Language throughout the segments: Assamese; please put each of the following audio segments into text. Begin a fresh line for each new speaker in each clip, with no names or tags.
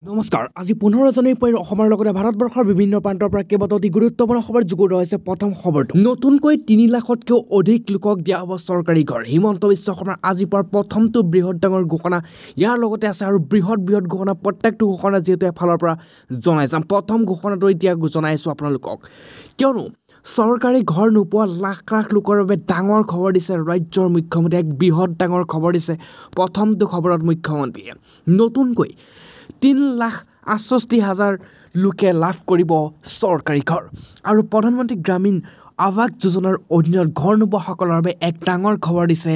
নমস্কাৰ আজি 15 জানুৱাৰীৰ পৰা অসমৰ লগতে ভাৰতবৰ্ষৰ বিভিন্ন প্ৰান্তৰ পৰা কেইবাটাও অতি গুৰুত্বপূৰ্ণ খবৰ যুগুত হৈছে প্ৰথম খবৰটো নতুনকৈ 3 লাখতকৈও অধিক লোকক দিয়া হ'ব চৰকাৰী ঘৰ হিমন্ত বিশ্ব শৰ্মাৰ আজি পৰা প্ৰথমটো বৃহৎ ডাঙৰ ঘোষণা ইয়াৰ লগতে আছে আৰু বৃহৎ ঘোষণা প্ৰত্যেকটো ঘোষণা যেহেতু এফালৰ পৰা জনাই যাম প্ৰথম ঘোষণাটো এতিয়া জনাইছো আপোনালোকক কিয়নো চৰকাৰী ঘৰ নোপোৱা লাখ লাখ লোকৰ বাবে ডাঙৰ খবৰ দিছে ৰাজ্যৰ মুখ্যমন্ত্ৰী এক বৃহৎ ডাঙৰ খবৰ দিছে প্ৰথমটো খবৰত মুখ্যমন্ত্ৰীয়ে নতুনকৈ 3,68,000 লোকে লাভ কৰিব চৰকাৰী ঘৰ আৰু প্ৰধানমন্ত্ৰী গ্ৰামীণ আৱাস যোজনাৰ অধীনত ঘৰ নোপোৱাসকলৰ বাবে এক ডাঙৰ খবৰ দিছে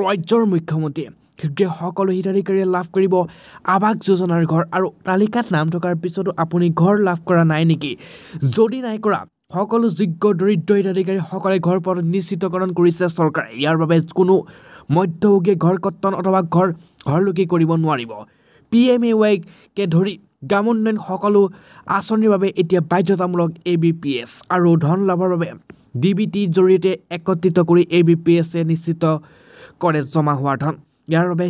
ৰাজ্যৰ মুখ্যমন্ত্ৰীয়ে শীঘ্ৰে সকলো হিতাধিকাৰীয়ে লাভ কৰিব আৱাস যোজনাৰ ঘৰ আৰু তালিকাত নাম থকাৰ পিছতো আপুনি ঘৰ লাভ কৰা নাই নেকি যদি নাই কৰা সকলো যোগ্য দৰিদ্ৰ হিতাধিকাৰীসকলে ঘৰ পোৱাটো নিশ্চিতকৰণ কৰিছে চৰকাৰে ইয়াৰ বাবে কোনো মধ্যভোগীয়ে ঘৰ কৰ্তন অথবা ঘৰলুকি কৰিব নোৱাৰিব PMAY-কে ধৰি গ্ৰামোন্নয়ন সকলো আঁচনিৰ বাবে এতিয়া বাধ্যতামূলক ABPS আৰু ধন লাভৰ বাবে DBTৰ জৰিয়তে একত্ৰিত কৰি ABPS-এ নিশ্চিত কৰে জমা হোৱা ধন ইয়াৰ বাবে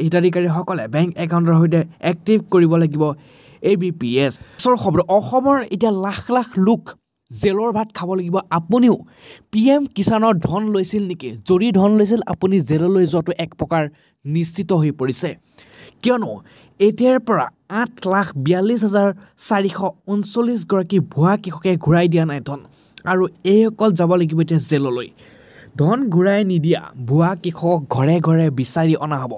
হিতাধিকাৰীসকলে বেংক একাউণ্টৰ সৈতে এক্টিভ কৰিব লাগিব ABPS খবৰ অসমৰ এতিয়া লাখ লাখ লোক জেলৰ ভাত খাব লাগিব আপুনিও PM কিষাণৰ ধন লৈছিল নেকি যদি ধন লৈছিল আপুনি জেললৈ যোৱাটো এক প্ৰকাৰ নিশ্চিত হৈ পৰিছে কিয়নো এতিয়াৰ পৰা 8,42,439 গৰাকী ভুৱা কৃষকে ঘূৰাই দিয়া নাই ধন আৰু এইসকল যাব লাগিব এতিয়া জেললৈ ধন ঘূৰাই নিদিয়া ভুৱা কৃষক ঘৰে ঘৰে বিচাৰি অনা হ'ব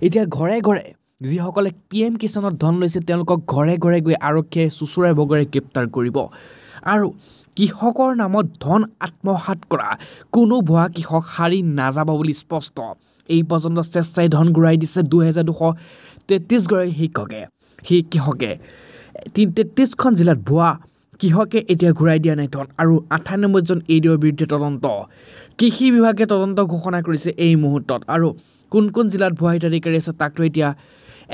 এতিয়া ঘৰে ঘৰে যিসকলে PM কিষাণৰ ধন লৈছে তেওঁলোকক ঘৰে ঘৰে গৈ আৰক্ষীয়ে চুচুৰাই বগৰে গ্ৰেপ্তাৰ কৰিব আৰু কৃষকৰ নামত ধন আত্মসাৎ কৰা কোনো ভুৱা কৃষক হাৰি নাযাব বুলি স্পষ্ট এই পৰ্যন্ত চেষ্টাই ধন ঘূৰাই দিছে 2,233 গৰাকী কৃষকে 33খন জিলাত ভুৱা কৃষকে এতিয়া ঘূৰাই দিয়া নাই ধন আৰু 98 জন ADOৰ বিৰুদ্ধে তদন্ত কৃষি বিভাগে তদন্ত ঘোষণা কৰিছে এই মুহূৰ্তত আৰু কোন কোন জিলাত ভুৱা হিতাধিকাৰী আছে তাকতো এতিয়া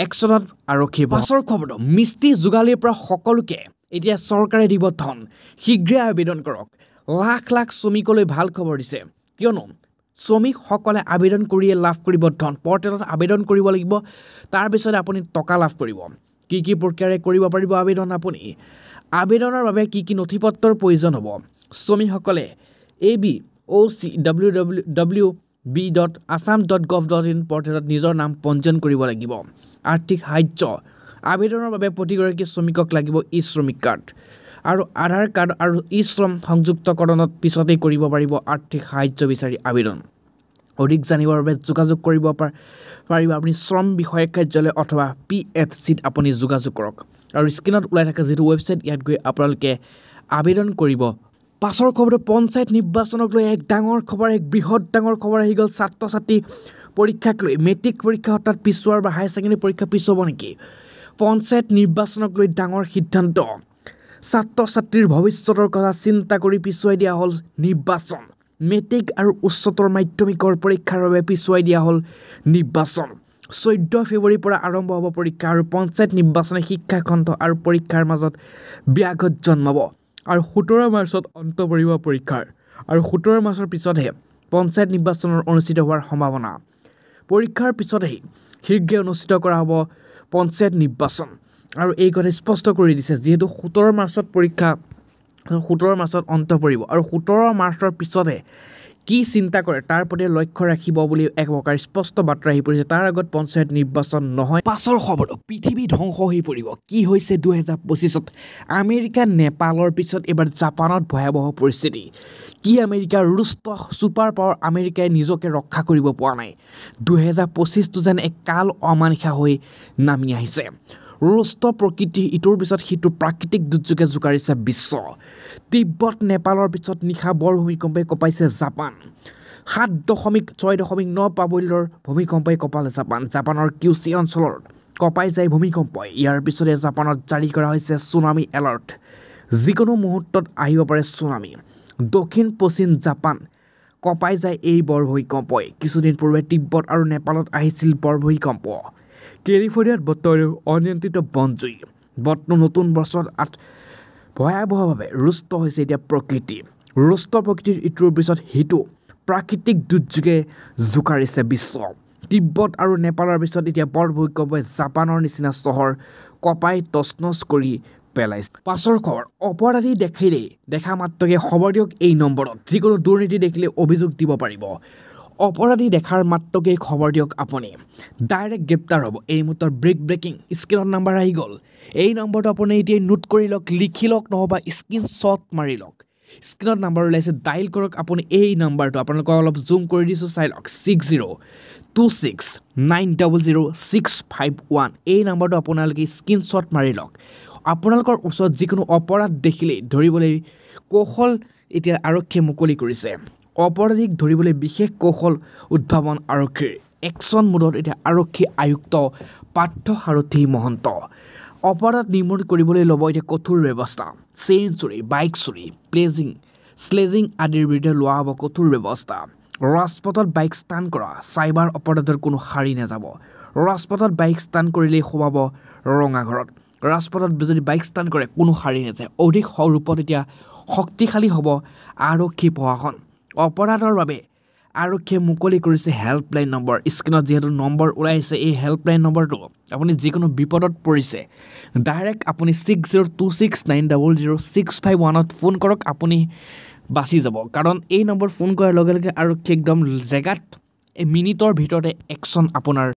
একচনত আৰক্ষী পাছৰ খবৰটো মিষ্টি যোগালীৰ পৰা সকলোকে এতিয়া চৰকাৰে দিব ধন শীঘ্ৰে আবেদন কৰক লাখ লাখ শ্ৰমিকলৈ ভাল খবৰ দিছে কিয়নো শ্ৰমিকসকলে আবেদন কৰিয়ে লাভ কৰিব ধন পৰ্টেলত আবেদন কৰিব লাগিব তাৰপিছত আপুনি টকা লাভ কৰিব কি প্ৰক্ৰিয়াৰে কৰিব পাৰিব আবেদন আপুনি আবেদনৰ বাবে কি নথিপত্ৰৰ প্ৰয়োজন হ'ব শ্ৰমিকসকলে abocwww.assam.gov.in পৰ্টেলত নিজৰ নাম পঞ্জীয়ন কৰিব লাগিব আৰ্থিক সাহায্য আবেদনৰ বাবে প্ৰতিগৰাকী শ্ৰমিকক লাগিব শ্ৰমিক কাৰ্ড আৰু আধাৰ কাৰ্ড আৰু শ্ৰম সংযুক্তকৰণত পিছতেই কৰিব পাৰিব আৰ্থিক সাহায্য বিচাৰি আবেদন অধিক জানিবৰ বাবে যোগাযোগ কৰিব পাৰিব আপুনি শ্ৰম বিষয়ক কাৰ্যালয় অথবা PFCত আপুনি যোগাযোগ কৰক আৰু স্ক্ৰীনত ওলাই থকা যিটো ৱেবছাইট ইয়াত গৈ আপোনালোকে আবেদন কৰিব পাছৰ খবৰটো পঞ্চায়ত নিৰ্বাচনক লৈ এক ডাঙৰ খবৰ এক বৃহৎ ডাঙৰ খবৰ আহি গ'ল ছাত্ৰ ছাত্ৰী পৰীক্ষাক লৈ মেট্ৰিক পৰীক্ষা অৰ্থাৎ পিছুৱাৰ বা হায়াৰ ছেকেণ্ডেৰী পৰীক্ষা পিছুৱাব নেকি পঞ্চায়ত নিৰ্বাচনক লৈ ডাঙৰ সিদ্ধান্ত ছাত্ৰ ছাত্ৰীৰ ভৱিষ্যতৰ কথা চিন্তা কৰি পিছুৱাই দিয়া হ'ল নিৰ্বাচন মেট্ৰিক আৰু উচ্চতৰ মাধ্যমিকৰ পৰীক্ষাৰ বাবে পিছুৱাই দিয়া হ'ল নিৰ্বাচন 14 ফেব্ৰুৱাৰীৰ পৰা আৰম্ভ হ'ব পৰীক্ষা আৰু পঞ্চায়ত নিৰ্বাচনে শিক্ষাখণ্ড আৰু পৰীক্ষাৰ মাজত ব্যাঘাত জন্মাব আৰু 17 মাৰ্চত অন্ত পৰিব পৰীক্ষাৰ আৰু 17 মাৰ্চৰ পিছতহে পঞ্চায়ত নিৰ্বাচনৰ অনুষ্ঠিত হোৱাৰ সম্ভাৱনা পৰীক্ষাৰ পিছতহে শীঘ্ৰে অনুষ্ঠিত কৰা হ'ব পঞ্চায়ত নিৰ্বাচন আৰু এই কথা স্পষ্ট কৰি দিছে যিহেতু 17 মাৰ্চত পৰীক্ষা 17 মাৰ্চত অন্ত পৰিব আৰু 17 মাৰ্চৰ পিছতহে কি চিন্তা কৰে তাৰ প্ৰতি লক্ষ্য ৰাখিব বুলি এক প্ৰকাৰ স্পষ্ট বাৰ্তা আহি পৰিছে তাৰ আগত পঞ্চায়ত নিৰ্বাচন নহয় পাছৰ খবৰটো পৃথিৱী ধ্বংস হৈ পৰিব কি হৈছে 2025ত আমেৰিকা নেপালৰ পিছত এবাৰ জাপানত ভয়াৱহ পৰিস্থিতি কি আমেৰিকাৰ ৰুষ্ট ছুপাৰ পাৱাৰ আমেৰিকাই নিজকে ৰক্ষা কৰিব পৰা নাই 2025টো যেন এক কাল অমানিশা হৈ নামি আহিছে ৰুষ্ট প্ৰকৃতি ইটোৰ পিছত সিটো প্ৰাকৃতিক দুৰ্যোগে জোকাৰিছে বিশ্ব তিব্বত নেপালৰ পিছত নিশা বৰ ভূমিকম্পই কঁপাইছে জাপান 7.6.9 প্ৰাবল্যৰ ভূমিকম্পই কঁপালে জাপানৰ কিউচি অঞ্চলত কঁপাই যায় ভূমিকম্পই ইয়াৰ পিছতে জাপানত জাৰি কৰা হৈছে ছুনামি এলাৰ্ট যিকোনো মুহূৰ্তত আহিব পাৰে ছুনামি দক্ষিণ পশ্চিম জাপান কঁপাই যায় এই বৰ ভূমিকম্পই কিছুদিন পূৰ্বে তিব্বত আৰু নেপালত আহিছিল বৰ ভূমিকম্প কেলিফৰ্ণিয়াত বতৰে অনিয়ন্ত্ৰিত বনজুই নতুন বছৰত ভয়াৱহভাৱে ৰুষ্ট হৈছে এতিয়া প্ৰকৃতি ৰুষ্ট প্ৰকৃতিৰ ইটোৰ পিছত সিটো প্ৰাকৃতিক দুৰ্যোগে জোকাৰিছে বিশ্ব তিব্বত আৰু নেপালৰ পিছত এতিয়া বৰ ভূমিকম্পই জাপানৰ নিচিনা চহৰ কঁপাই তছনছ কৰি পেলাইছে। পাছৰ খবৰ অপৰাধী দেখা মাত্ৰকে খবৰ দিয়ক এই নম্বৰত। যিকোনো দুৰ্নীতি দেখিলে অভিযোগ দিব পাৰিব। অপৰাধী দেখাৰ মাত্ৰকে খবৰ দিয়ক আপুনি, ডাইৰেক্ট গ্ৰেপ্তাৰ হ'ব। এই মুহূৰ্তৰ ব্ৰেকিং স্ক্ৰীনত নাম্বাৰ আহি গ'ল। এই নম্বৰটো আপুনি এতিয়াই নোট কৰি লওক, লিখি লওক, নহ'বা স্ক্ৰীনশ্বট মাৰি লওক। স্ক্ৰীনত নাম্বাৰ ওলাইছে, ডাইল কৰক আপুনি এই নাম্বাৰটো। আপোনালোকক অলপ জুম কৰি দিছোঁ, চাই লওক। 6026900651 এই নাম্বাৰটো আপোনালোকে স্ক্ৰীনশ্বট মাৰি লওক। আপোনালোকৰ ওচৰত যিকোনো অপৰাধ দেখিলেই ধৰিবলৈ কৌশল এতিয়া আৰক্ষীয়ে মুকলি কৰিছে। অপৰাধীক ধৰিবলৈ বিশেষ কৌশল উদ্ভাৱন আৰক্ষীৰ। একশ্যন মোডত এতিয়া আৰক্ষী আয়ুক্ত পাৰ্থসাৰথী মহন্ত। অপৰাধ নিৰ্মূল কৰিবলৈ ল'ব এতিয়া কঠোৰ ব্যৱস্থা। চেইন চুৰি, বাইক চুৰি, স্লেজিং আদিৰ বিৰুদ্ধে লোৱা হ'ব কঠোৰ ব্যৱস্থা। ৰাজপথত বাইক ষ্টাণ্ট কৰা, চাইবাৰ অপৰাধৰ কোনো শাৰী নাযাব। ৰাজপথত বাইক ষ্টাণ্ট কৰিলেই সোমাব ৰঙাঘৰত। ৰাজপথত যদি বাইক ষ্টাণ্ট কৰে কোনো শাৰী নাযায়। অধিক ৰূপত এতিয়া শক্তিশালী হ'ব আৰক্ষী প্ৰশাসন। অপৰাধৰ বাবে আৰক্ষীয়ে মুকলি কৰিছে হেল্পলাইন নম্বৰ। স্ক্ৰীনত যিহেতু নম্বৰ ওলাইছে, এই হেল্পলাইন নম্বৰটো আপুনি যিকোনো বিপদত পৰিছে ডাইৰেক্ট আপুনি 6026900651 ফোন কৰক, আপুনি বাচি যাব। কাৰণ এই নম্বৰ ফোন কৰাৰ লগে লগে আৰক্ষী একদম জেগাত মিনিটৰ ভিতৰতে একশ্যন আপোনাৰ